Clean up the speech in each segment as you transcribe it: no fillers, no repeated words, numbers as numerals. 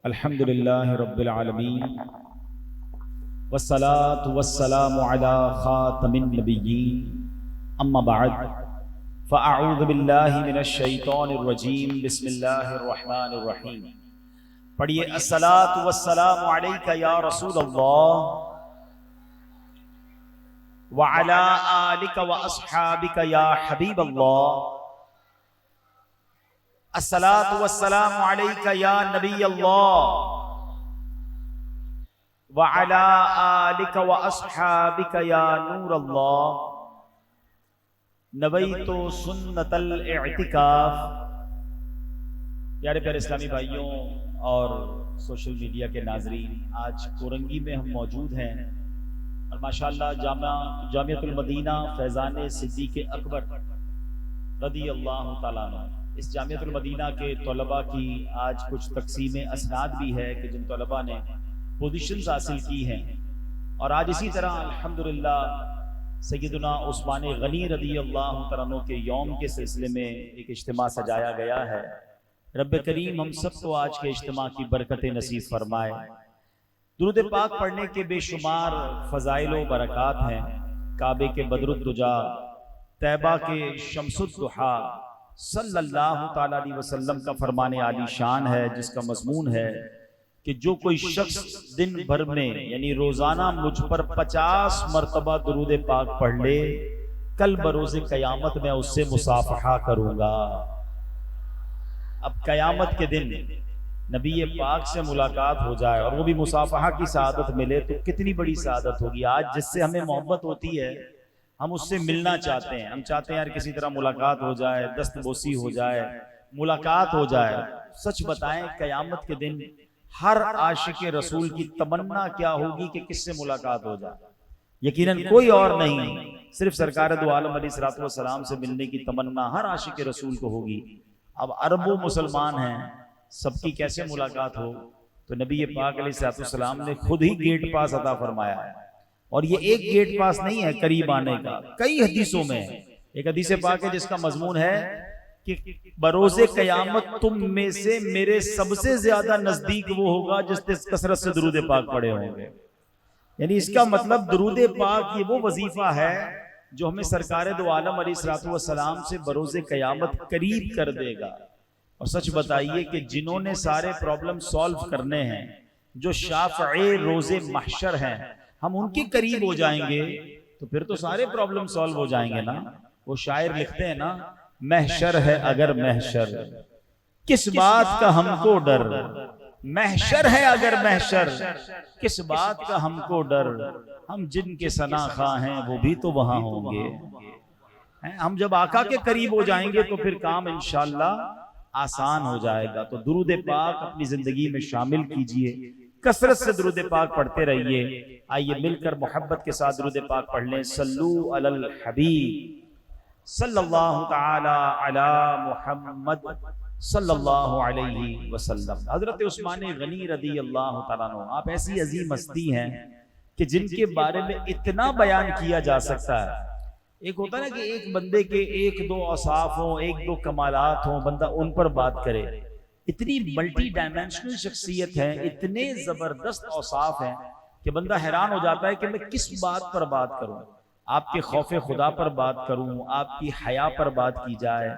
الحمد للہ رب العالمین والصلاة والسلام علی خاتم النبیین اما بعد فاعوذ باللہ من الشیطان الرجیم بسم اللہ الرحمن الرحیم۔ پڑھیے الصلاة والسلام علیک یا رسول اللہ وعلی آلک واصحابک یا حبیب اللہ، الصلاۃ والسلام علیک یا نبی اللہ وعلی آلک واصحابک یا نور اللہ، نویت سنت الاعتکاف۔ پیارے پیارے اسلامی بھائیوں اور سوشل میڈیا کے ناظرین، آج کورنگی میں ہم موجود ہیں اور ماشاءاللہ جامعۃ المدینہ فیضان صدیق اکبر رضی اللہ تعالیٰ عنہ، اس جامعۃ المدینہ کے طلباء کی آج کچھ تقسیم اسناد بھی ہے کہ جن طلباء نے پوزیشنز حاصل کی ہیں، اور آج اسی طرح الحمدللہ سیدنا عثمان غنی رضی اللہ تعالیٰ عنہ کے یوم کے سلسلے میں ایک اجتماع سجایا گیا ہے۔ رب کریم ہم سب کو آج کے اجتماع کی برکت نصیب فرمائے۔ درود پاک پڑھنے کے بے شمار فضائل و برکات ہیں۔ کعبے کے بدر الدجا، طیبہ کے شمس الضحیٰ صلی اللہ تعالیٰ علیہ وسلم کا فرمان عالی شان ہے، جس کا مضمون ہے کہ جو کوئی شخص دن بھر میں یعنی روزانہ مجھ پر 50 مرتبہ درود پاک پڑھ لے، کل بروز قیامت میں اس سے مصافحہ کروں گا۔ اب قیامت کے دن نبی پاک سے ملاقات ہو جائے اور وہ بھی مصافحہ کی سعادت ملے تو کتنی بڑی سعادت ہوگی۔ آج جس سے ہمیں محبت ہوتی ہے، ہم اس سے ملنا چاہتے ہیں، ہم چاہتے ہیں یار کسی طرح ملاقات ہو جائے، دست بوسی ہو جائے، ملاقات ہو جائے۔ سچ بتائیں قیامت کے دن ہر عاشق رسول کی تمنا کیا ہوگی کہ کس سے ملاقات ہو جائے؟ یقیناً کوئی اور نہیں، صرف سرکار دو عالم علیہ الصلوۃ والسلام سے ملنے کی تمنا ہر عاشق رسول کو ہوگی۔ اب اربوں مسلمان ہیں، سب کی کیسے ملاقات ہو؟ تو نبی پاک علیہ الصلوۃ والسلام نے خود ہی گیٹ پاس عطا فرمایا ہے، اور یہ ایک گیٹ پاس نہیں ہے قریب آنے کا، کئی حدیثوں میں ہے۔ ایک حدیث پاک ہے جس کا مضمون ہے کہ بروز قیامت تم میں سے میرے سب سے زیادہ نزدیک وہ ہوگا جس نے کثرت سے درود پاک پڑھے ہوں گے۔ یعنی اس کا مطلب درود پاک یہ وہ وظیفہ ہے جو ہمیں سرکار دو عالم علیہ الصلوۃ والسلام سے بروز قیامت قریب کر دے گا۔ اور سچ بتائیے کہ جنہوں نے سارے پرابلم سالو کرنے ہیں، جو شافع روز محشر ہیں، ہم ان کے قریب ہو جائیں گے تو پھر تو سارے پرابلم سالو ہو جائیں گے نا۔ وہ شاعر لکھتے ہیں نا، محشر ہے اگر محشر کس بات کا ہم کو ڈر، محشر ہے اگر محشر کس بات کا ہم کو ڈر، ہم جن کے ثنا خواہ ہیں وہ بھی تو وہاں ہوں گے۔ ہم جب آقا کے قریب ہو جائیں گے تو پھر کام انشاءاللہ آسان ہو جائے گا۔ تو درود پاک اپنی زندگی میں شامل کیجئے، کثرت سے درود پاک پڑھتے رہیے۔ آئیے مل کر محبت کے ساتھ درود پاک پڑھ لیں۔ صلو علی الحبیب صلی اللہ تعالی علی محمد صلی اللہ علیہ وسلم۔ حضرت عثمان غنی رضی اللہ تعالیٰ عنہ، آپ ایسی عظیم ہستی ہیں کہ جن کے بارے میں اتنا بیان کیا جا سکتا ہے۔ ایک ہوتا ہے نا کہ ایک بندے کے ایک دو اوصاف ہوں، ایک دو کمالات ہوں، بندہ ان پر بات کرے۔ اتنی ملٹی ڈائمینشنل شخصیت ہے، اتنے زبردست اوصاف ہیں کہ بندہ حیران ہو جاتا ہے کہ میں کس بات پر بات کروں۔ آپ کے خوف خدا پر بات کروں، آپ کی حیا پر بات کی جائے،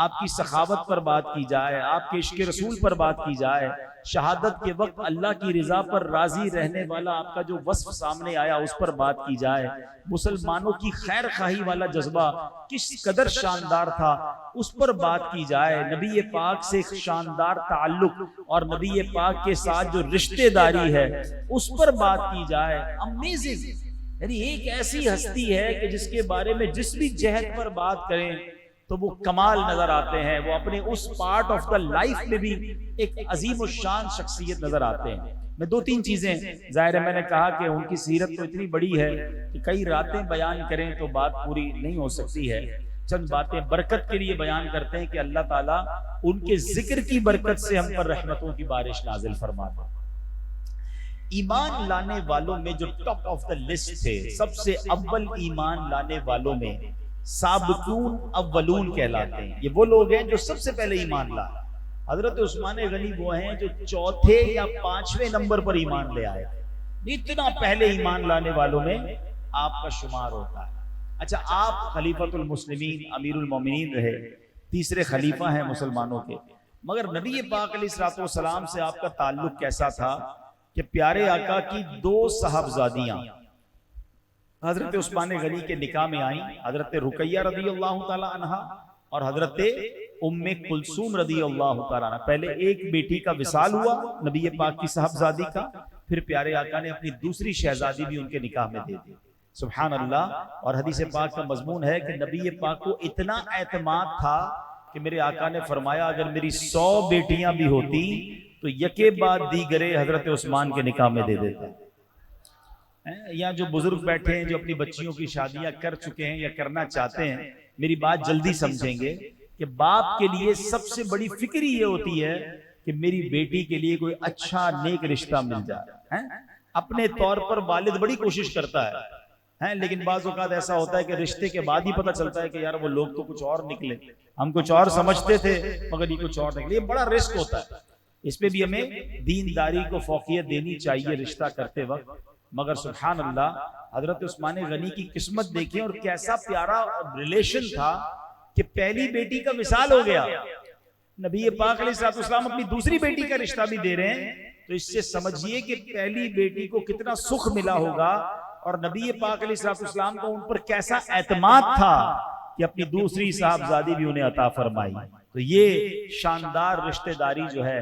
آپ کی سخاوت پر بات کی جائے، آپ کے عشق رسول پر بات کی جائے، شہادت کے وقت اللہ کی رضا پر راضی رہنے والا آپ کا جو وصف سامنے آیا اس پر بات کی جائے، مسلمانوں کی خیر خواہی والا جذبہ کس قدر شاندار تھا اس پر بات کی جائے، نبی پاک سے شاندار تعلق اور نبی پاک کے ساتھ جو رشتہ داری ہے اس پر بات کی جائے۔ امیزنگ، یعنی ایک ایسی ہستی ہے کہ جس کے بارے میں جس بھی جہت پر بات کریں تو وہ کمال نظر آتے ہیں، وہ اپنے اس پارٹ آف دا لائف میں بھی ایک عظیم الشان شخصیت نظر آتے ہیں۔ میں دو تین چیزیں، ظاہر ہے میں نے کہا کہ ان کی سیرت تو اتنی بڑی ہے کہ کئی راتیں بیان کریں تو بات پوری نہیں ہو سکتی ہے۔ چند باتیں برکت کے لیے بیان کرتے ہیں کہ اللہ تعالیٰ ان کے ذکر کی برکت سے ہم پر رحمتوں کی بارش نازل فرما دے۔ ایمان لانے والوں میں جو ٹاپ آف دا لسٹ تھے، سب سے اول ایمان لانے والوں میں سابقون اولون کہلاتے ہیں۔ یہ وہ لوگ ہیں جو سب سے پہلے ایمان لائے۔ حضرت عثمان غنی وہ ہیں جو چوتھے یا پانچویں نمبر پر ایمان لے آئے، اتنا پہلے ایمان لانے والوں میں آپ کا شمار ہوتا ہے۔ اچھا، آپ خلیفۃ المسلمین امیر المومنین رہے، تیسرے خلیفہ ہیں مسلمانوں کے، مگر نبی پاک علیہ الصلوۃ والسلام سے آپ کا تعلق کیسا تھا کہ پیارے آقا کی دو صاحبزادیاں حضرت عثمان غنی کے نکاح میں آئیں، حضرت رقیہ رضی اللہ تعالی عنہا اور حضرت ام کلثوم رضی اللہ تعالی عنہ۔ پہلے ایک بیٹی کا وصال ہوا نبی پاک کی صاحبزادی کا، پھر پیارے آقا نے اپنی دوسری شہزادی بھی ان کے نکاح میں دے دی، سبحان اللہ۔ اور حدیث پاک کا مضمون ہے کہ نبی پاک کو اتنا اعتماد تھا کہ میرے آقا نے فرمایا اگر میری 100 بیٹیاں بھی ہوتی تو یکے بعد دیگرے حضرت عثمان کے نکاح میں دے دیتے۔ یہاں جو بزرگ بیٹھے ہیں جو اپنی بچیوں کی شادیاں کر چکے ہیں یا کرنا چاہتے ہیں، میری بات جلدی سمجھیں گے کہ باپ کے لیے سب سے بڑی فکر یہ ہوتی ہے کہ میری بیٹی کے لیے کوئی اچھا نیک رشتہ مل جائے۔ اپنے طور پر والد بڑی کوشش کرتا ہے، لیکن بعض اوقات ایسا ہوتا ہے کہ رشتے کے بعد ہی پتہ چلتا ہے کہ یار وہ لوگ تو کچھ اور نکلے، ہم کچھ اور سمجھتے تھے مگر یہ کچھ اور نکلے۔ یہ بڑا رسک ہوتا ہے، اس پہ بھی ہمیں دینداری کو فوقیت دینی چاہیے رشتہ کرتے وقت۔ مگر سبحان اللہ، حضرت عثمان غنی کی قسمت دیکھیں اور کیسا پیارا ریلیشن تھا کہ پہلی بیٹی کا وصال ہو گیا، نبی پاک علیہ الصلوۃ والسلام اپنی دوسری بیٹی کا رشتہ بھی دے رہے ہیں، تو اس سے سمجھیے کہ پہلی بیٹی کو کتنا سکھ ملا ہوگا اور نبی پاک علیہ الصلوۃ والسلام کو ان پر کیسا اعتماد تھا کہ اپنی دوسری صاحبزادی بھی انہیں عطا فرمائی۔ تو یہ شاندار رشتہ داری جو ہے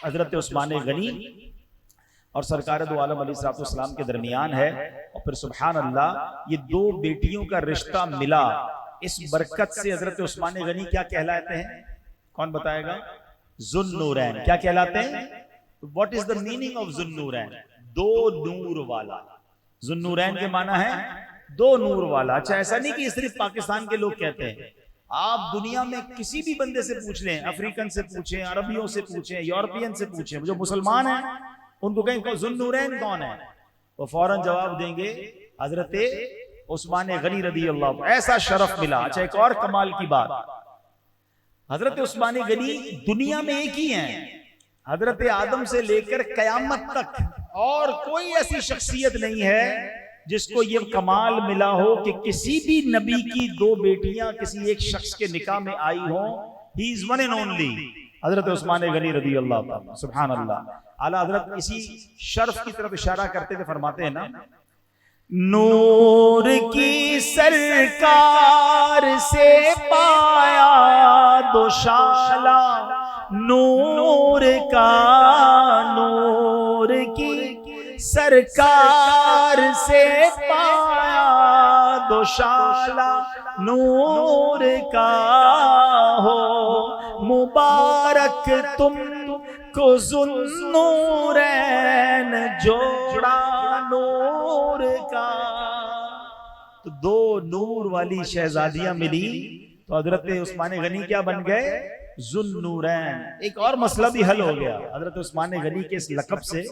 حضرت عثمان غنی اور سرکار دو عالم علیہ الصلوۃ والسلام کے درمیان ہے، اور پھر سبحان اللہ یہ دو بیٹیوں کا رشتہ ملا، اس برکت سے حضرت عثمان غنی کیا کہلاتے ہیں؟ کون بتائے گا؟ ذوالنورین۔ کیا کہلاتے ہیں؟ What is the meaning of ذوالنورین؟ دو نور والا۔ ذوالنورین کے معنی ہے دو نور والا۔ اچھا، ایسا نہیں کہ یہ صرف پاکستان کے لوگ کہتے ہیں، آپ دنیا میں کسی بھی بندے سے پوچھ لیں، افریقن سے پوچھیں، عربیوں سے پوچھیں، یورپین سے پوچھیں، جو مسلمان ہیں ان کو کہیں ذوالنورین کون ہے، وہ فوراً جواب دیں گے حضرت عثمان غنی رضی اللہ عنہ۔ ایسا شرف ملا۔ اچھا، ایک اور کمال کی بات، حضرت عثمان غنی دنیا میں ایک ہی ہیں، حضرت آدم سے لے کر قیامت تک اور کوئی ایسی شخصیت نہیں ہے جس کو یہ کمال ملا ہو کہ کسی بھی نبی کی دو بیٹیاں کسی ایک شخص کے نکاح میں آئی ہوں۔ ہی از ون اینڈ اونلی، حضرت عثمان غنی رضی اللہ عنہ، سبحان اللہ۔ اعلیٰ حضرت اسی شرف کی طرف اشارہ کرتے ہوئے فرماتے ہیں نا، نور کی سرکار سے پایا دوشالہ نور کا، نور کی سرکار سے پایا دوشالہ نور کا، ہو مبارک تم کو ذوالنورین جوڑا نور کا۔ تو دو نور والی شہزادیاں ملی تو حضرت عثمان غنی کیا بن گئے؟ ذوالنورین۔ ایک اور مسئلہ بھی حل ہو گیا حضرت عثمان غنی کے اس لقب سے۔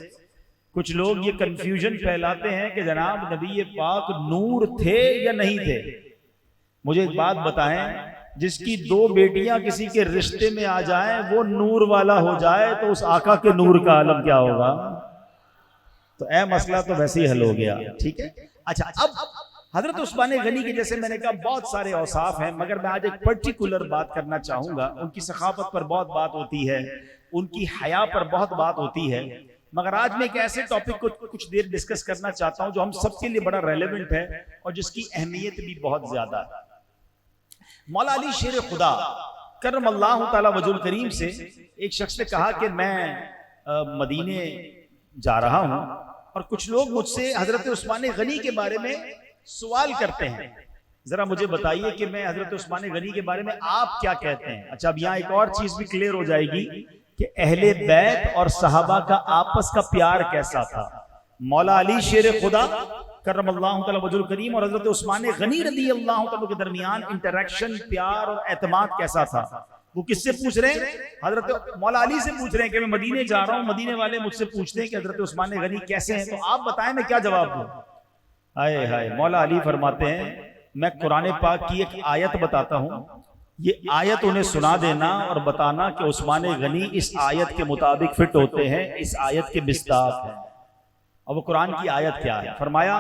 کچھ لوگ یہ کنفیوژن پھیلاتے ہیں کہ جناب نبی پاک نور تھے یا نہیں تھے۔ مجھے ایک بات بتائیں، جس کی دو بیٹیاں کسی کے رشتے میں آ جائیں وہ نور والا ہو جائے تو اس آقا کے نور کا عالم کیا ہوگا؟ تو اے مسئلہ تو ویسے ہی حل ہو گیا، ٹھیک ہے۔ اچھا، اب حضرت عثمان غنی کے جیسے میں نے کہا بہت سارے اوصاف ہیں، مگر میں آج ایک پرٹیکولر بات کرنا چاہوں گا۔ ان کی سخاوت پر بہت بات ہوتی ہے، ان کی حیا پر بہت بات ہوتی ہے، مگر آج میں ایک ایسے ٹاپک کو کچھ دیر ڈسکس کرنا چاہتا ہوں جو ہم سب کے لیے بڑا ریلیونٹ ہے اور جس کی اہمیت بھی بہت زیادہ ہے۔ مولا علی شیر خدا کرم اللہ تعالی وجہ الکریم سے ایک شخص نے کہا کہ میں مدینے جا رہا ہوں اور کچھ لوگ مجھ سے حضرت عثمان غنی کے بارے میں سوال کرتے ہیں، ذرا مجھے بتائیے کہ میں حضرت عثمان غنی کے بارے میں آپ کیا کہتے ہیں۔ اچھا، اب یہاں ایک اور چیز بھی کلیئر ہو جائے گی کہ اہل بیت اور صحابہ کا آپس کا پیار کیسا تھا۔ مولا علی شیر خدا کرم اللہ تعالی وجہ الکریم اور حضرت عثمان غنی رضی اللہ تعالی کے درمیان انٹریکشن، پیار اور اعتماد کیسا تھا۔ وہ کس سے پوچھ رہے ہیں؟ حضرت مولا علی سے پوچھ رہے ہیں کہ میں مدینے جا رہا ہوں، مدینے والے مجھ سے پوچھتے ہیں کہ حضرت عثمان غنی کیسے ہیں، تو آپ بتائیں میں کیا جواب دوں؟ ہائے ہائے، مولا علی فرماتے ہیں میں قرآن پاک کی ایک آیت بتاتا ہوں یہ آیت انہیں سنا دینا اور بتانا کہ عثمان غنی اس آیت کے مطابق فٹ ہوتے ہیں، اس آیت کے مصداق ہیں۔ اور وہ قرآن کی آیت کیا ہے؟ فرمایا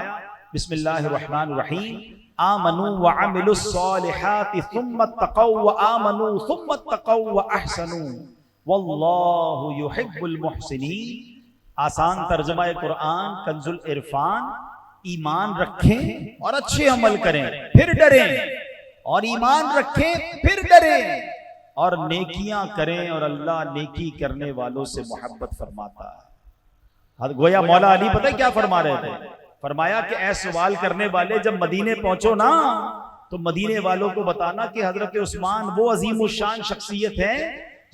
بسم اللہ الرحمن الرحیم آمنوا وعملوا الصالحات ثم اتقوا وآمنوا ثم اتقوا واحسنوا واللہ یحب المحسنین۔ آسان ترجمہ قرآن کنز العرفان، ایمان رکھیں اور اچھے عمل کریں پھر ڈریں، اور ایمان رکھیں پھر ڈریں، اور نیکیاں کریں اور اللہ نیکی کرنے والوں سے محبت فرماتا ہے۔ گویا مولا علی پتہ کیا فرما رہے تھے؟ فرمایا کہ اے سوال کرنے والے، جب مدینے پہنچو نا تو مدینے والوں کو بتانا کہ حضرت عثمان وہ عظیم الشان شخصیت ہے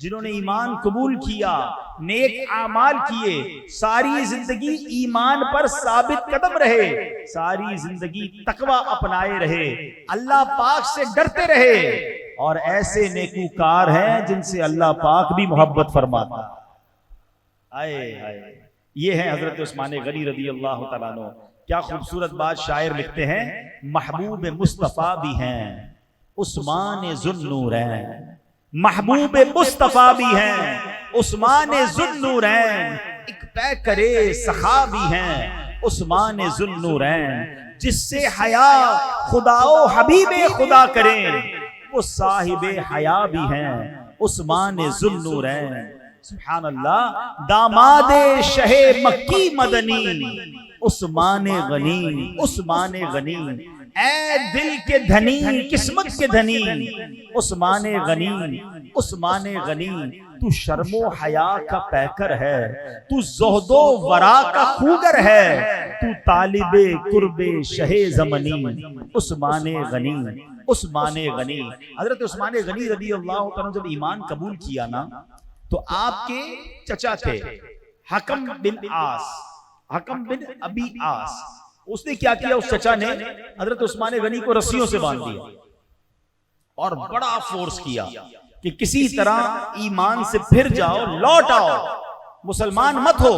جنہوں نے ایمان قبول کیا، نیک اعمال کیے، ساری زندگی ایمان پر ثابت قدم رہے، ساری زندگی تقوی اپنائے رہے، اللہ پاک سے ڈرتے رہے، اور ایسے نیکوکار ہیں جن سے اللہ پاک بھی محبت فرماتا۔ یہ ہے حضرت عثمان غنی رضی اللہ تعالیٰ عنہ۔ کیا خوبصورت بات شاعر لکھتے ہیں، محبوب مصطفیٰ بھی ہیں عثمان ذو النورین، محبوب مصطفیٰ بھی ہیں عثمان ذو النورین، ایک پیکرے سخا بھی ہیں عثمان ذو النورین، جس سے حیا خدا و حبیب خدا کریں وہ صاحب حیا بھی ہیں عثمان ذو النورین۔ سبحان اللہ، داماد شہ مکی مدنی عثمان غنی، عثمان غنی، اے دل کے دھنی قسمت کے دھنی عثمان غنی، عثمان غنی، تو شرم و حیا کا پیکر ہے، تو زہد و ورا کا خوگر ہے، تو طالب قرب شہ زمنی عثمان غنی، عثمان غنی۔ حضرت عثمان غنی رضی اللہ عنہ جب ایمان قبول کیا نا تو آپ کے چچا تھے حکم بن آس، حکم بن ابی آس۔ اس نے کیا کیا؟ اس چچا نے حضرت عثمان غنی کو رسیوں سے باندھ دیا اور بڑا فورس کیا کہ کسی طرح ایمان سے پھر جاؤ، لوٹ آؤ، مسلمان مت ہو۔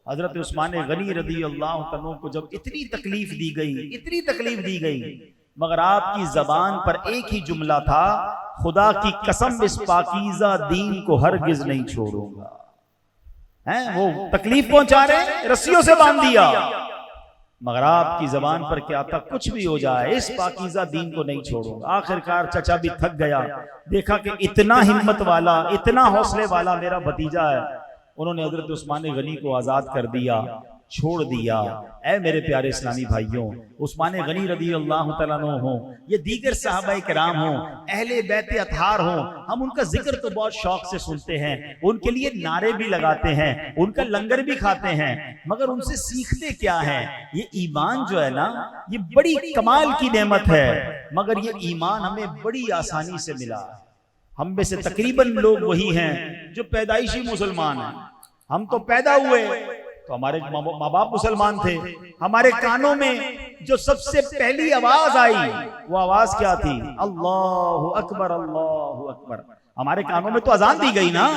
حضرت عثمان غنی رضی اللہ عنہ کو جب اتنی تکلیف دی گئی، اتنی تکلیف دی گئی، مگر آپ کی زبان پر ایک ہی جملہ تھا، خدا کی قسم اس پاکیزہ دین کو ہرگز نہیں چھوڑوں گا۔ وہ تکلیف پہنچا رہے، رسیوں سے باندھ دیا، مگر آپ کی زبان پر کیا تھا؟ کچھ بھی ہو جائے اس پاکیزہ دین کو نہیں چھوڑوں گا۔ آخر کار چچا بھی تھک گیا، دیکھا کہ اتنا ہمت والا، اتنا حوصلے والا میرا بھتیجا ہے، انہوں نے حضرت عثمان غنی کو آزاد کر دیا، چھوڑ دیا۔ اے میرے پیارے اسلامی بھائیوں، عثمان غنی رضی اللہ تعالیٰ عنہ ہوں، یہ دیگر صحابہ کرام ہوں، اہل بیت اطہار ہوں، ہم ان کا ذکر تو بہت شوق سے سنتے ہیں، ان کے لیے نعرے بھی لگاتے ہیں، ان کا لنگر بھی کھاتے ہیں، مگر ان سے سیکھتے کیا ہیں؟ یہ ایمان جو ہے نا، یہ بڑی کمال کی نعمت ہے، مگر یہ ایمان ہمیں بڑی آسانی سے ملا۔ ہم میں سے تقریباً لوگ وہی ہیں جو پیدائشی مسلمان ہیں۔ ہم تو پیدا ہوئے تو ہمارے ماں باپ مسلمان تھے، ہمارے کانوں میں جو سب سے پہلی آواز آئی وہ آواز کیا تھی؟ اللہ اکبر، اللہ اکبر۔ ہمارے کانوں میں تو اذان دی گئی نا،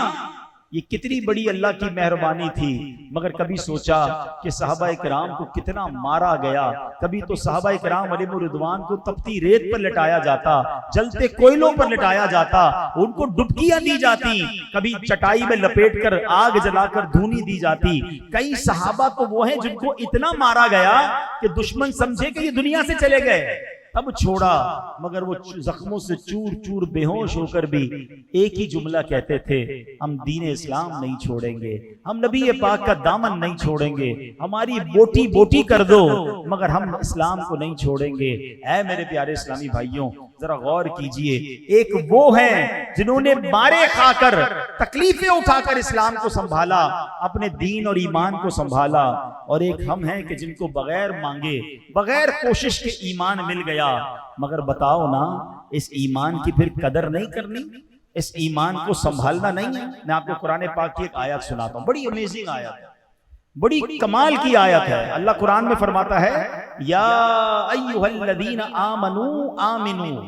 یہ کتنی بڑی اللہ کی مہربانی تھی۔ مگر کبھی سوچا کہ صحابہ کرام کو کتنا مارا گیا، کبھی تو صحابہ کرام علیہم الرضوان کو تپتی ریت پر لٹایا جاتا، جلتے کوئلوں پر لٹایا جاتا، ان کو ڈبکیاں دی جاتی، کبھی چٹائی میں لپیٹ کر آگ جلا کر دھونی دی جاتی۔ کئی صحابہ تو وہ ہیں جن کو اتنا مارا گیا کہ دشمن سمجھے کہ یہ دنیا سے چلے گئے، اب چھوڑا، مگر وہ زخموں سے چور چور بے ہوش ہو کر بھی ایک ہی جملہ کہتے تھے، ہم دین اسلام نہیں چھوڑیں گے، ہم نبی پاک کا دامن نہیں چھوڑیں گے، ہماری بوٹی بوٹی کر دو مگر ہم اسلام کو نہیں چھوڑیں گے۔ اے میرے پیارے اسلامی بھائیوں، ذرا غور کیجئے، ایک وہ ہیں جنہوں نے مارے کھا کر، تکلیفیں اٹھا کر اسلام کو سنبھالا، اپنے دین اور ایمان کو سنبھالا، اور ایک ہم ہیں کہ جن کو بغیر مانگے، بغیر کوشش کے ایمان مل گیا۔ مگر بتاؤ نا، اس ایمان کی پھر قدر نہیں کرنی، اس ایمان کو سنبھالنا نہیں ہے۔ میں آپ کو قرآن پاک کی ایک آیت سناتا ہوں، بڑی امیزنگ آیت ہے، بڑی کمال کی آیت ہے۔ اللہ قرآن میں فرماتا ہے، یا ایھا الذین آمنوا آمنو،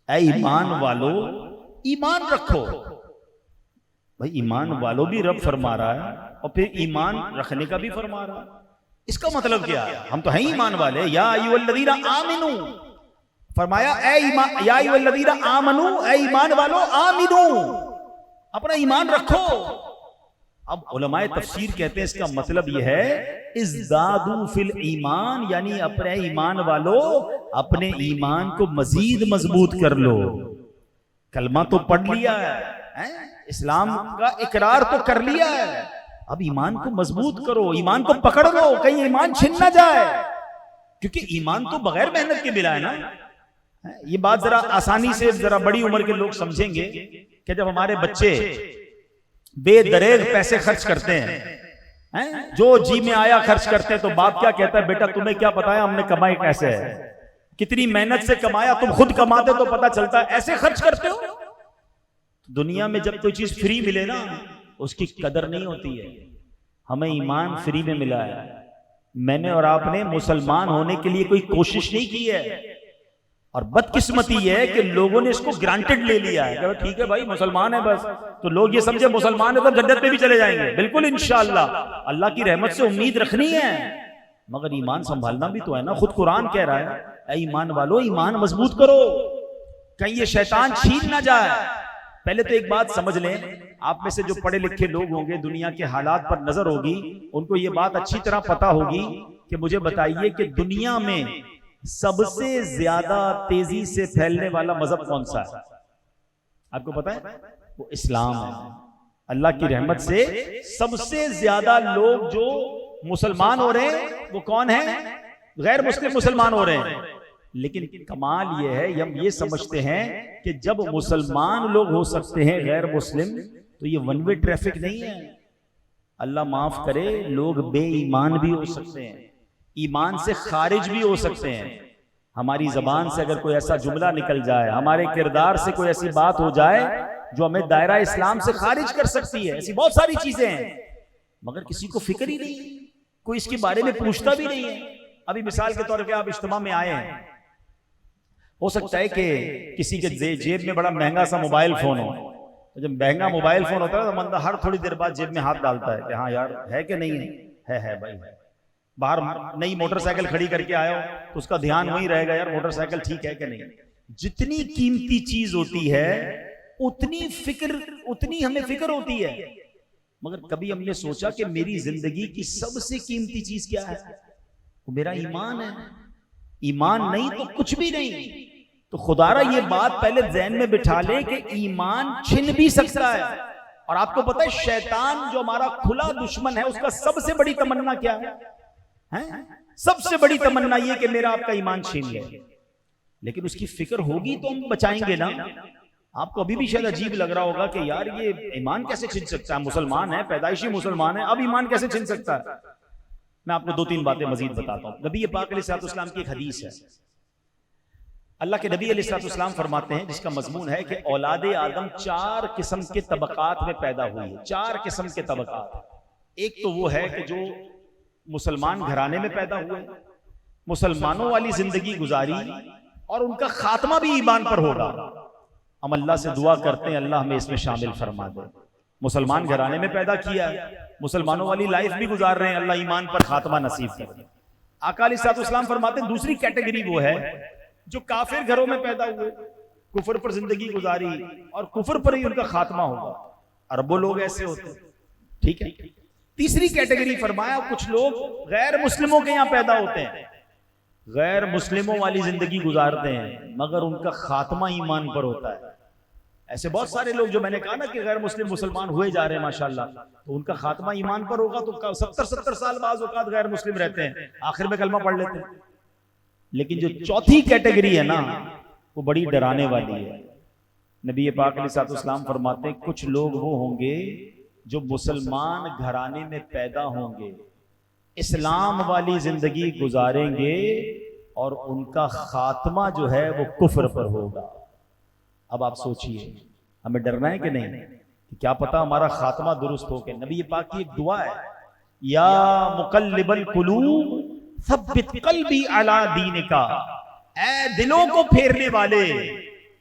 اے ایمان والو ایمان رکھو۔ بھائی ایمان والو بھی رب فرما رہا ہے اور پھر ایمان رکھنے کا بھی فرما رہا ہے، اس کا مطلب کیا ہے؟ ہم تو ہیں ایمان والے، یا ایھا الذین آمنو، فرمایا اے ایمان یا ایھا الذین آمنو، اے ایمان والو آمنو، اپنا ایمان رکھو. اب علماء تفسیر کہتے ہیں اس کا مطلب یہ ہے ازدادوا فی الایمان، یعنی اپنے ایمان والو اپنے ایمان کو مزید مضبوط کر لو. کلمہ تو پڑھ لیا ہے، اسلام کا اقرار تو کر لیا ہے، اب ایمان کو مضبوط کرو، ایمان کو پکڑ لو، کہیں ایمان چھن نہ جائے، کیونکہ ایمان تو بغیر محنت کے ملا ہے نا. یہ بات ذرا آسانی سے ذرا بڑی عمر کے لوگ سمجھیں گے کہ جب ہمارے بچے بے دریغ پیسے خرچ کرتے ہیں، جو جی میں آیا خرچ کرتے ہیں، تو باپ کیا کہتا ہے؟ بیٹا تمہیں کیا پتا ہے ہم نے کمائی کیسے ہے، کتنی محنت سے کمایا، تم خود کماتے تو پتا چلتا ہے، ایسے خرچ کرتے ہو. دنیا میں جب کوئی چیز فری ملے نا اس کی قدر نہیں ہوتی ہے. ہمیں ایمان فری میں ملا ہے. میں نے اور آپ نے مسلمان ہونے کے لیے کوئی کوشش نہیں کی ہے، اور بدقسمتی یہ ہے کہ لوگوں نے اس کو گرانٹڈ لے لیا ہے کہ ٹھیک ہے بھائی مسلمان ہے بس، تو لوگ یہ سمجھے مسلمان ہے تو جنت میں بھی چلے جائیں گے. بالکل انشاءاللہ اللہ کی رحمت سے امید رکھنی ہے، مگر ایمان سنبھالنا بھی تو ہے نا. خود قرآن کہہ رہا ہے اے ایمان والو ایمان مضبوط کرو، کہیں یہ شیطان چھین نہ جائے. پہلے تو ایک بات سمجھ لیں، آپ میں سے جو پڑھے لکھے لوگ ہوں گے، دنیا کے حالات پر نظر ہوگی، ان کو یہ بات اچھی طرح پتا ہوگی کہ مجھے بتائیے کہ دنیا میں سب سے زیادہ تیزی سے پھیلنے والا مذہب کون سا ہے؟ آپ کو پتا ہے؟ وہ اسلام ہے. اللہ کی رحمت سے سب سے زیادہ لوگ جو مسلمان ہو رہے ہیں وہ کون ہیں؟ غیر مسلم مسلمان ہو رہے ہیں. لیکن کمال یہ ہے ہم یہ سمجھتے ہیں کہ جب مسلمان لوگ ہو سکتے ہیں غیر مسلم، تو یہ ون وے ٹریفک نہیں ہے. اللہ معاف کرے، لوگ بے ایمان بھی ہو سکتے ہیں، ایمان سے خارج بھی ہو سکتے ہیں. ہماری زبان سے اگر کوئی ایسا جملہ نکل جائے، ہمارے کردار سے کوئی ایسی بات ہو جائے جو ہمیں دائرہ اسلام سے خارج کر سکتی ہے. ایسی بہت ساری چیزیں ہیں، مگر کسی کو فکر ہی نہیں، کوئی اس کے بارے میں پوچھتا بھی نہیں ہے. ابھی مثال کے طور پہ آپ اجتماع میں آئے ہیں، ہو سکتا ہے کہ کسی کے جیب میں بڑا مہنگا سا موبائل فون ہو. جب مہنگا موبائل فون ہوتا ہے تو بندہ ہر تھوڑی دیر بعد جیب میں ہاتھ ڈالتا ہے کہ ہاں یار ہے کہ نہیں ہے بھائی. باہر نئی موٹر سائیکل کھڑی کر کے آئے ہو تو اس کا دھیان وہی رہے گا یار موٹر سائیکل ٹھیک ہے کہ نہیں. جتنی قیمتی چیز ہوتی ہے اتنی ہمیں فکر ہوتی ہے، مگر کبھی ہم نے سوچا کہ میری زندگی کی سب سے قیمتی چیز کیا ہے؟ وہ میرا ایمان ہے. ایمان نہیں تو کچھ بھی نہیں. تو خدا را یہ بات پہلے ذہن میں بٹھا لیں کہ ایمان چھن بھی سکتا ہے. اور آپ کو پتہ ہے شیطان جو ہمارا کھلا دشمن ہے، اس کا سب سے بڑی تمنا کیا ہے؟ سب سے بڑی تمنا یہ کہ میرا آپ کا ایمان چھین لے. لیکن اس کی فکر ہوگی تو ہم بچائیں گے نا. آپ کو ابھی بھی شاید عجیب لگ رہا ہوگا کہ یار یہ ایمان کیسے چھن سکتا ہے؟ مسلمان ہے، پیدائشی مسلمان ہے، اب ایمان کیسے چھن سکتا ہے؟ میں آپ کو دو تین باتیں مزید بتاتا ہوں. نبی پاک علیہ السلام کی ایک حدیث ہے. اللہ کے نبی علیہ السلام فرماتے ہیں، جس کا مضمون ہے کہ اولاد آدم 4 قسم کے طبقات میں پیدا ہوئی ہے. 4 قسم کے طبقات. ایک تو وہ ہے کہ جو مسلمان گھرانے میں پیدا ہوئے، مسلمانوں والی زندگی گزاری، اور ان کا خاتمہ بھی ایمان پر ہوگا. ہم اللہ سے دعا کرتے ہیں اللہ ہمیں اس میں شامل فرما دے. مسلمان گھرانے میں پیدا کیا، مسلمانوں والی لائف بھی گزار رہے ہیں، اللہ ایمان پر خاتمہ نصیب کرے. آقا علیہ السلام فرماتے ہیں دوسری کیٹیگری وہ ہے جو کافر گھروں میں پیدا ہوئے، کفر پر زندگی گزاری اور کفر پر ہی ان کا خاتمہ ہوگا. اربوں لوگ ایسے ہوتے ہیں. ٹھیک ہے. تیسری کیٹیگری فرمایا کچھ لوگ غیر مسلموں کے یہاں پیدا ہوتے ہیں، غیر مسلموں والی زندگی گزارتے ہیں، مگر ان کا خاتمہ ایمان پر ہوتا ہے. ایسے بہت سارے لوگ جو میں نے کہا نا کہ غیر مسلم مسلمان ہوئے جا رہے ہیں ماشاءاللہ، تو ان کا خاتمہ ایمان پر ہوگا تو 70 سال بعض اوقات غیر مسلم رہتے ہیں، آخر میں کلمہ پڑھ لیتے ہیں. لیکن جو چوتھی کیٹیگری ہے نا وہ بڑی ڈرانے والی ہے. نبی پاک علیہ السلام فرماتے ہیں کچھ لوگ وہ ہوں گے جو مسلمان گھرانے میں پیدا ہوں گے، اسلام والی زندگی گزاریں گے، اور ان کا خاتمہ جو ہے وہ کفر پر ہوگا. اب آپ سوچئے ہمیں ڈرنا ہے کہ نہیں؟ کہ کیا پتا ہمارا خاتمہ درست ہو. کہ نبی پاک کی ایک دعا ہے، یا مقلب القلوب ثبت قلبی علی دینک، اے دلوں کو پھیرنے والے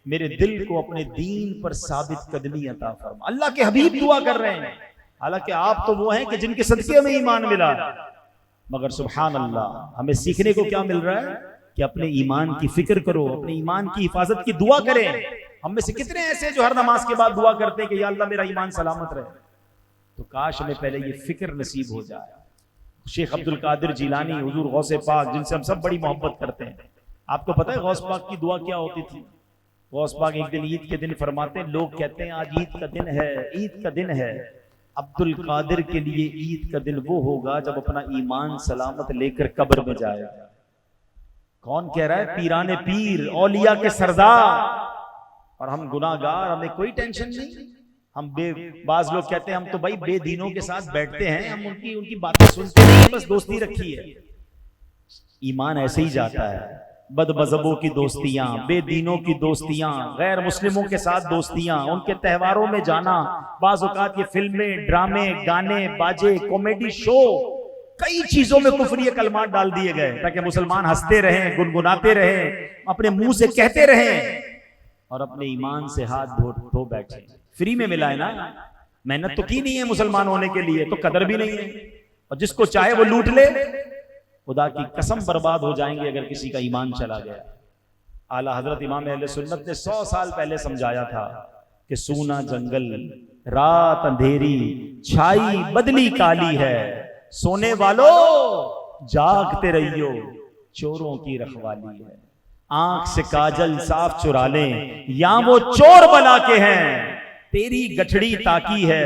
میرے دل کو اپنے دین پر ثابت قدمی عطا فرما. اللہ کے حبیب دعا کر رہے ہیں، حالانکہ آپ تو وہ ہیں کہ جن کے صدقے میں ایمان ملا، مگر سبحان اللہ ہمیں سیکھنے کو کیا مل رہا ہے کہ اپنے ایمان کی فکر کرو، اپنے ایمان کی حفاظت کی دعا کریں. ہم میں سے کتنے ایسے جو ہر نماز کے بعد دعا کرتے ہیں کہ یا اللہ میرا ایمان سلامت رہے. تو کاش ہمیں پہلے یہ فکر نصیب ہو جائے. شیخ عبد القادر جیلانی، حضور غوث پاک جن سے ہم سب بڑی محبت کرتے ہیں، آپ کو پتہ ہے غوث پاک کی دعا کیا ہوتی تھی؟ غوث پاک ایک دن عید کے دن فرماتے ہیں، لوگ کہتے ہیں آج عید کا دن ہے، عید کا دن ہے. عبد القادر کے لیے عید کا دن وہ ہوگا جب اپنا ایمان سلامت لے کر قبر میں جائے. کون کہہ رہا ہے؟ پیران پیر، اولیاء کے سردار. اور ہم گناہگار، ہمیں کوئی ٹینشن نہیں. ہم بعض لوگ کہتے ہیں ہم تو بھائی بے دینوں کے ساتھ بیٹھتے ہیں، ہم ان کی باتیں سنتے نہیں، بس دوستی رکھی ہے. ایمان ایسے ہی جاتا ہے. بد مذہبوں کی دوستیاں، بے دینوں کی دوستیاں، غیر مسلموں کے ساتھ دوستیاں، ان کے تہواروں میں جانا، بعض اوقات یہ فلمیں، ڈرامے، گانے، باجے، کامیڈی شو، کئی چیزوں میں کفری کلمات ڈال دیے گئے تاکہ مسلمان ہنستے رہیں، گنگناتے رہیں، اپنے منہ سے کہتے رہیں اور اپنے ایمان سے ہاتھ دھو بیٹھے. فری میں ملا ہے نا، محنت تو کی نہیں ہے مسلمان ہونے کے لیے، تو قدر بھی نہیں ہے. اور جس کو چاہے وہ لوٹ لے. خدا کی قسم برباد ہو جائیں گے اگر کسی کا ایمان چلا گیا. اعلیٰ حضرت امام اہل سنت نے 100 سال پہلے سمجھایا تھا کہ سونا جنگل، رات اندھیری، چھائی بدلی کالی ہے، سونے والو جاگتے رہیو، چوروں کی رکھوالی ہے. آنکھ سے کاجل صاف چرا لیں یا وہ چور بنا کے ہیں، تیری گٹھڑی تاکی ہے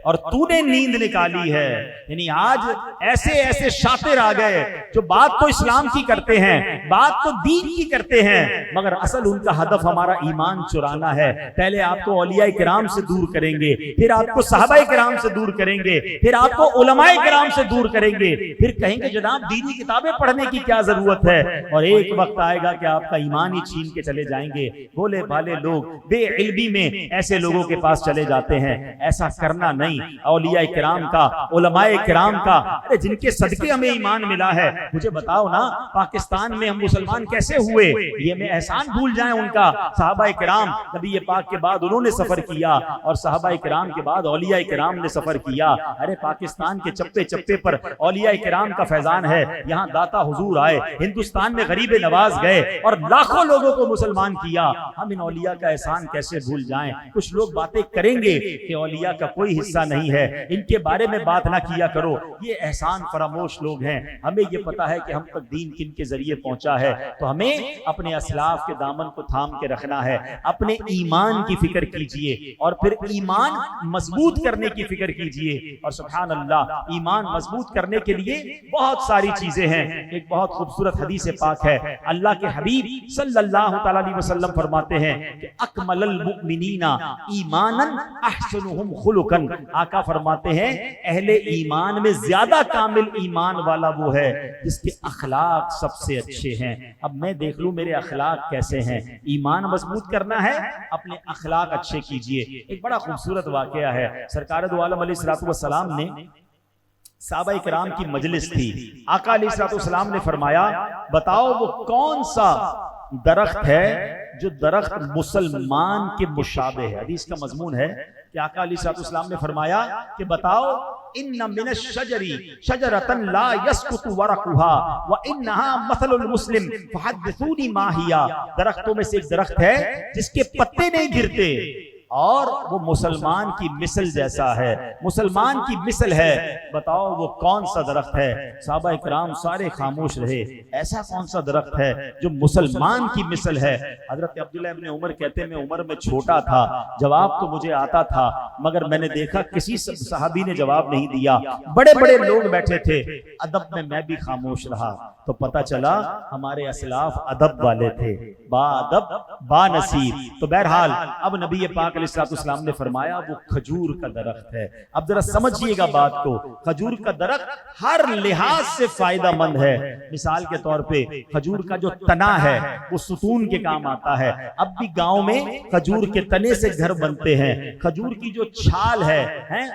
اور تو نے نیند نکالی ہے. یعنی آج ایسے ایسے شاطر آ گئے جو بات تو اسلام کی کرتے ہیں، بات تو دین کی کرتے ہیں، مگر اصل ان کا ہدف ہمارا ایمان چرانا ہے. پہلے آپ کو اولیاء کرام سے دور کریں گے، پھر آپ کو صحابہ کرام سے دور کریں گے، پھر آپ کو علماء کرام سے دور کریں گے، پھر کہیں گے جناب دینی کتابیں پڑھنے کی کیا ضرورت ہے. اور ایک وقت آئے گا کہ آپ کا ایمان ہی چھین کے چلے جائیں گے. بھولے بھالے لوگ بے علمی میں ایسے لوگوں کے پاس چلے جاتے ہیں. ایسا کرنا نہیں. اولیاء کرام کا، علماء کرام کا، ارے جن کے صدقے ہمیں ایمان ملا ہے. مجھے بتاؤ نا پاکستان میں ہم مسلمان کیسے ہوئے؟ یہ میں احسان بھول جائیں ان کا. صحابہ کرام نبی پاک کے بعد انہوں نے سفر کیا اور صحابہ کرام کے بعد اولیاء کرام نے سفر کیا. ارے پاکستان کے چپے چپے پر اولیاء کرام کا فیضان ہے. یہاں داتا حضور آئے، ہندوستان میں غریب نواز گئے اور لاکھوں لوگوں کو مسلمان کیا. ہم ان اولیاء کا احسان کیسے بھول جائیں؟ کچھ لوگ باتیں کریں گے کہ اولیاء کا کوئی حصہ نہیں ہے، ان کے بارے میں بات نہ کیا کرو. یہ احسان فراموش لوگ ہیں. ہمیں یہ پتا ہے کہ ہم تک دین کن کے ذریعے پہنچا ہے، تو ہمیں اپنے اسلاف کے دامن کو تھام کے رکھنا ہے. اپنے ایمان کی فکر کیجئے اور پھر ایمان مضبوط کرنے کی فکر کیجئے. اور سبحان اللہ، ایمان مضبوط کرنے کے لیے بہت ساری چیزیں ہیں. ایک بہت خوبصورت حدیث پاک ہے. اللہ کے حبیب صلی اللہ تعالی علیہ وسلم فرماتے ہیں کہ اکمل المؤمنین ایمانا احسنهم خلقا. آقا فرماتے ہیں اہل ایمان میں زیادہ کامل ایمان والا وہ ہے جس کے اخلاق سب سے اچھے ہیں. اب میں دیکھ لوں میرے اخلاق کیسے ہیں. ایمان مضبوط کرنا ہے، اپنے اخلاق اچھے کیجئے. ایک بڑا خوبصورت واقعہ ہے. سرکار دو عالم علیہ الصلوۃ والسلام نے صحابہ کرام کی مجلس تھی. آقا علیہ الصلوۃ والسلام نے فرمایا بتاؤ وہ کون سا درخت ہے جو درخت مسلمان کے مشابہ ہے. حدیث کا مضمون ہے کہ آقا علیہ الصلوۃ والسلام نے فرمایا کہ بتاؤ ان من الشجر شجرۃ لا يسقط ورقها وانها مثل المسلم فحدثوني ما هي. درختوں میں سے ایک درخت ہے جس کے پتے نہیں گرتے اور وہ مسلمان کی مثل جیسا ہے، مسلمان کی مثل ہے. بتاؤ وہ کون سا درخت ہے؟ صحابہ کرام سارے خاموش رہے. ایسا کون سا درخت ہے جو مسلمان کی مثل ہے؟ حضرت عبداللہ ابن عمر کہتے ہیں میں عمر میں چھوٹا تھا، جواب تو مجھے آتا تھا، مگر میں نے دیکھا کسی صحابی نے جواب نہیں دیا. بڑے بڑے لوگ بیٹھے تھے، ادب میں بھی خاموش رہا. تو پتہ چلا ہمارے اسلاف ادب والے تھے، با ادب با نصیب. تو بہرحال اب نبی پاک علیہ الصلوۃ والسلام نے فرمایا وہ کھجور کا درخت ہے. اب ذرا سمجھیے گا بات کو. کھجور کا درخت ہر لحاظ سے فائدہ مند ہے. مثال کے طور پہ کھجور کا جو تنا ہے وہ ستون کے کام آتا ہے. اب بھی گاؤں میں کھجور کے تنے سے گھر بنتے ہیں. کھجور کی جو چھال ہے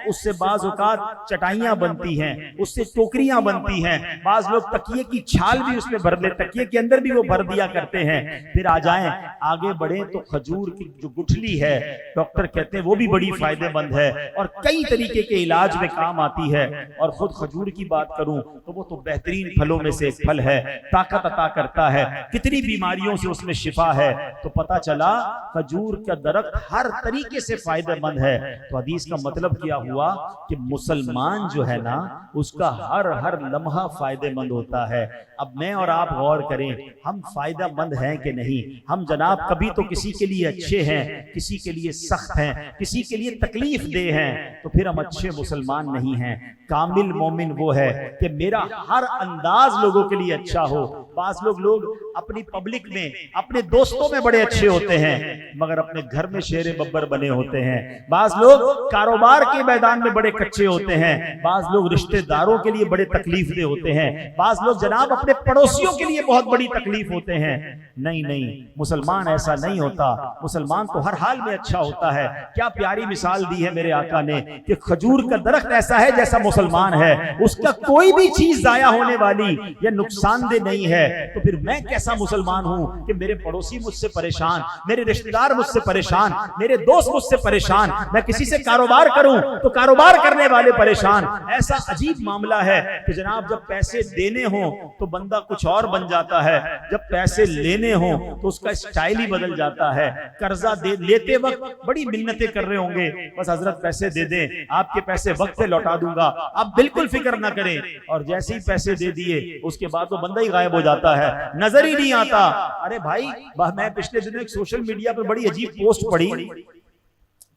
اس سے بعض اوقات چٹائیاں بنتی ہیں، اس سے ٹوکریاں بنتی ہیں. بعض لوگ تکیے کی چھال بھی اس میں بھر لے، تکیے کے اندر بھی وہ بھر دیا کرتے ہیں. پھر آ جائیں آگے بڑھیں تو کھجور کی جو گٹھلی ہے ڈاکٹر کہتے ہیں وہ بھی بڑی فائدے مند ہے اور کئی طریقے کے علاج میں کام آتی ہے. اور خود کھجور کی بات کروں تو وہ تو بہترین پھلوں میں سے ایک پھل ہے, طاقت عطا کرتا ہے, کتنی بیماریوں سے اس میں شفا ہے. تو پتا چلا کھجور کا درخت ہر طریقے سے فائدہ مند ہے. تو حدیث کا مطلب کیا ہوا کہ مسلمان جو ہے نا اس کا ہر لمحہ فائدہ مند ہوتا ہے. اب میں اور آپ غور کریں, ہم فائدہ مند ہیں کہ نہیں؟ ہم جناب کبھی تو کسی کے لیے اچھے ہیں, کسی کے لیے سخت ہیں, کسی کے لیے تکلیف دہ ہیں, تو پھر ہم اچھے مسلمان نہیں ہیں. کامل مومن وہ ہے کہ میرا ہر انداز لوگوں کے لیے اچھا ہو. بعض لوگ اپنی پبلک میں اپنے دوستوں میں بڑے اچھے ہوتے ہیں مگر اپنے گھر میں شیر ببر بنے ہوتے ہیں. بعض لوگ کاروبار کے میدان میں بڑے کچے ہوتے ہیں, بعض لوگ رشتہ داروں کے لیے بڑے تکلیف دہ ہوتے ہیں, بعض لوگ جناب اپنے پڑوسیوں کے لیے بہت بڑی تکلیف ہوتے ہیں. نہیں, مسلمان ایسا نہیں ہوتا. مسلمان تو ہر حال میں اچھا ہوتا ہے. کیا پیاری مثال دی ہے میرے آقا نے کہ کھجور کا درخت ایسا ہے جیسا مسلمان ہے, اس کا کوئی بھی چیز ضائع ہونے والی یا نقصان دہ نہیں ہے. تو پھر میں کیسا مسلمان ہوں کہ میرے پڑوسی مجھ سے پریشان, میرے رشتہ دار مجھ سے پریشان, میرے دوست مجھ سے پریشان, میں کسی سے کاروبار کروں تو کاروبار کرنے والے پریشان. ایسا عجیب معاملہ ہے کہ جناب جب پیسے دینے ہوں تو بندہ کچھ اور بن جاتا ہے, جب پیسے لینے ہوں تو اس کا اسٹائل ہی بدل جاتا ہے. قرضہ لیتے وقت بڑی منتیں کر رہے ہوں گے, بس حضرت پیسے دے دیں, آپ کے پیسے وقت پہ لوٹا دوں گا, آپ بالکل فکر نہ کریں. اور جیسے ہی پیسے دے دیے اس کے بعد وہ بندہ ہی غائب ہو جاتا ہے, نظر ہی نہیں آتا. ارے بھائی, میں پچھلے دنوں ایک سوشل میڈیا پہ بڑی عجیب پوسٹ پڑھی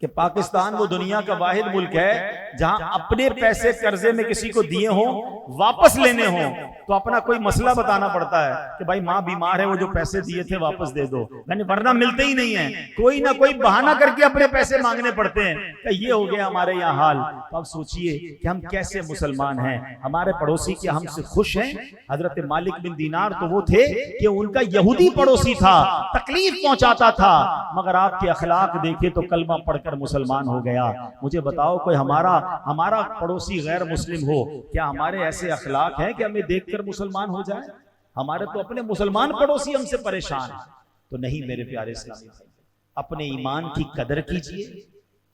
کہ پاکستان وہ دنیا کا واحد ملک ہے جہاں اپنے پیسے قرضے میں کسی کو دیے ہوں واپس لینے ہوں تو اپنا کوئی مسئلہ بتانا پڑتا ہے کہ بھائی ماں بیمار ہے, وہ جو پیسے دیے تھے واپس دے دو, یعنی ورنہ ملتے ہی نہیں ہیں. کوئی نہ کوئی بہانہ کر کے اپنے پیسے مانگنے پڑتے ہیں کہ یہ ہو گیا ہمارے یہاں حال. تو اب سوچئے کہ ہم کیسے مسلمان ہیں. ہمارے پڑوسی کیا ہم سے خوش ہیں؟ حضرت مالک بن دینار تو وہ تھے کہ ان کا یہودی پڑوسی تھا, تکلیف پہنچاتا تھا, مگر آپ کے اخلاق دیکھے تو کلمہ پڑھ کر مسلمان ہو گیا. مجھے بتاؤ کوئی ہمارا پڑوسی غیر مسلم ہو, کیا ہمارے ایسے اخلاق ہیں کہ ہمیں دیکھ کر مسلمان ہو جائے؟ ہمارے تو اپنے مسلمان پڑوسی ہم سے پریشان ہیں. تو نہیں میرے پیارے اسلامی بھائی, اپنے ایمان کی قدر کیجئے,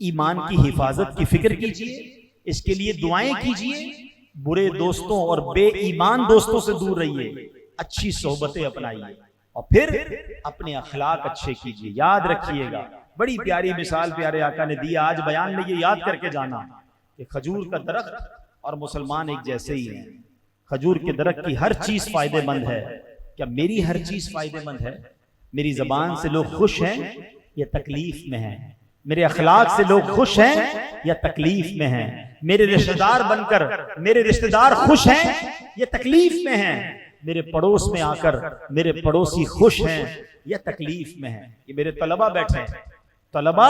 ایمان کی حفاظت کی فکر کیجئے, اس کے لیے دعائیں کیجئے. برے دوستوں اور بے ایمان دوستوں سے دور رہیے, اچھی صحبتیں اپنائیے اور پھر اپنے اخلاق اچھے کیجئے. یاد رکھیے گا, بڑی پیاری مثال پیارے آقا نے دی. آج بیان میں یہ یاد کر کے جانا کہ کھجور کا درخت اور مسلمان ایک جیسے ہی ہیں. کھجور کے درخت کی ہر چیز فائدے مند ہے. کیا میری ہر چیز فائدے مند ہے؟ میری زبان سے لوگ خوش ہیں یا تکلیف میں ہیں؟ میرے اخلاق سے لوگ خوش ہیں یا تکلیف میں ہیں؟ میرے رشتہ دار بن کر میرے رشتہ دار خوش ہیں یا تکلیف میں ہیں؟ میرے پڑوس میں آ کر میرے پڑوسی خوش ہیں یا تکلیف میں ہیں؟ یہ میرے طلبہ بیٹھے ہیں, طلبہ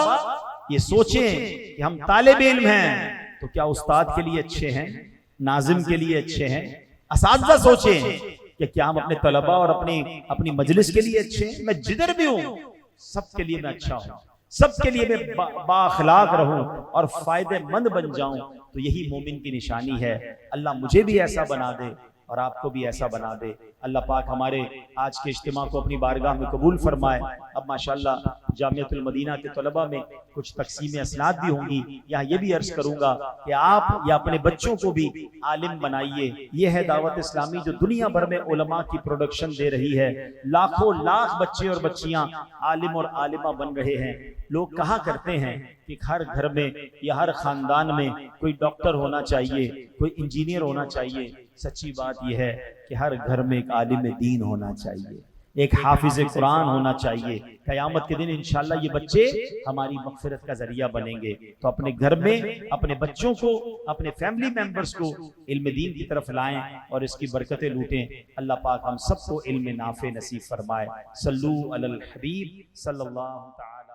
یہ سوچیں کہ ہم طالب علم ہیں تو کیا استاد کے لیے اچھے ہیں, ناظم کے لیے اچھے ہیں؟ اساتذہ سوچیں کہ کیا ہم اپنے طلبہ اور اپنی مجلس کے لیے اچھے ہیں؟ میں جدھر بھی ہوں سب کے لیے میں اچھا ہوں, سب کے لیے میں با اخلاق رہوں اور فائدے مند بن جاؤں. تو یہی مومن کی نشانی ہے. اللہ مجھے بھی ایسا بنا دے اور آپ کو بھی ایسا بنا دے. اللہ پاک ہمارے آج کے اجتماع کو اپنی بارگاہ میں قبول فرمائے. اب ماشاءاللہ جامعۃ المدینہ کے طلبہ میں کچھ تقسیم اسناد بھی ہوں گی. یہاں یہ بھی عرض کروں گا کہ آپ یا اپنے بچوں کو بھی عالم بنائیے. یہ ہے دعوت اسلامی جو دنیا بھر میں علماء کی پروڈکشن دے رہی ہے. لاکھوں لاکھ بچے اور بچیاں عالم اور عالمہ بن رہے ہیں. لوگ کہا کرتے ہیں کہ ہر گھر میں یا ہر خاندان میں کوئی ڈاکٹر ہونا چاہیے, کوئی انجینئر ہونا چاہیے. سچی بات یہ ہے کہ ہر گھر میں ایک عالم دین ہونا چاہیے, ایک حافظ قرآن ہونا چاہیے. قیامت کے دن انشاءاللہ یہ بچے ہماری مغفرت کا ذریعہ بنیں گے. تو اپنے گھر میں اپنے بچوں کو, اپنے فیملی ممبرز کو علم دین کی طرف لائیں اور اس کی برکتیں لوٹیں. اللہ پاک ہم سب کو علم نافع نصیب فرمائے. صلو علی الحبیب صلی اللہ تعالی